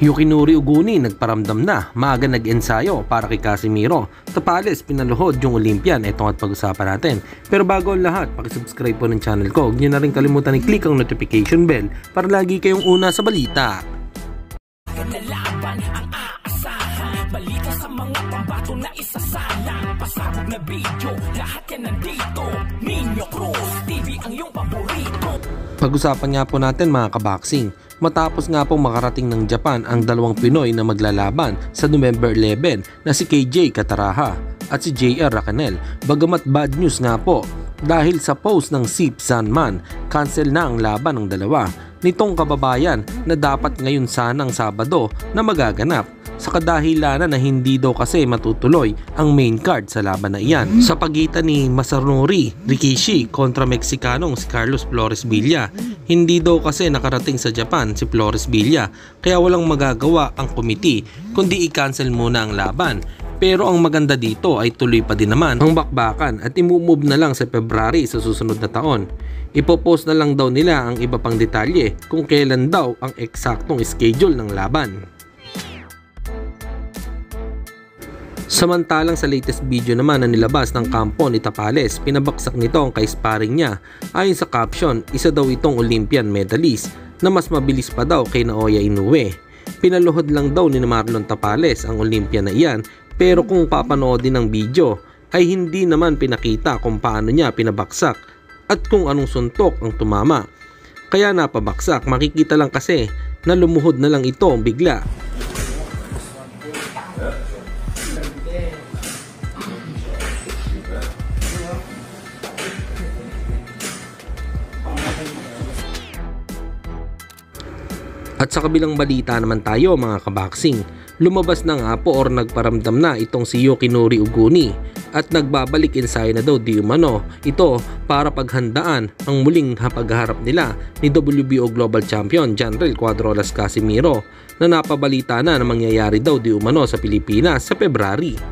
Yukinori Uguni nagparamdam na, maaga nag-ensayo para kay Casimiro. Tapales pinaluhod yung Olympian, itong at pag-usapan natin. Pero bago ang lahat, pakisubscribe po ng channel ko. Huwag nyo na rin kalimutan i-click ang notification bell para lagi kayong una sa balita. Balita sa mga pambato na isasala, pasabog na video, lahat yan nandito. Nino Cruz TV ang iyong paborito. Pag-usapan nga po natin mga kaboxing, matapos nga pong makarating ng Japan ang dalawang Pinoy na maglalaban sa November 11 na si KJ Kataraha at si JR Racanel. Bagamat bad news nga po dahil sa post ng Sip Zanman, cancel na ang laban ng dalawa nitong kababayan na dapat ngayon sanang Sabado na magaganap. Sa kadahilanan na hindi daw kasi matutuloy ang main card sa laban na iyan sa pagitan ni Masanori Rikishi kontra Meksikanong si Carlos Flores Villa. Hindi daw kasi nakarating sa Japan si Flores Villa kaya walang magagawa ang committee kundi i-cancel muna ang laban. Pero ang maganda dito ay tuloy pa din naman ang bakbakan at imumove na lang sa February sa susunod na taon. Ipopost na lang daw nila ang iba pang detalye kung kailan daw ang eksaktong schedule ng laban. Samantalang sa latest video naman na nilabas ng kampo ni Tapales, pinabaksak nito ang ka-sparring niya. Ayon sa caption, isa daw itong Olympian medalist na mas mabilis pa daw kay Naoya Inoue. Pinaluhod lang daw ni Marlon Tapales ang Olympian na iyan, pero kung papanoodin ang video ay hindi naman pinakita kung paano niya pinabaksak at kung anong suntok ang tumama. Kaya napabaksak, makikita lang kasi na lumuhod na lang ito bigla. At sa kabilang balita naman tayo mga kaboxing, lumabas na nga po or nagparamdam na itong si Yukinori Uguni at nagbabalik ensayo na daw di umano ito para paghandaan ang muling pagharap nila ni WBO Global Champion Janrel Cuadrolas Casimiro na napabalita na mangyayari daw di umano sa Pilipinas sa February.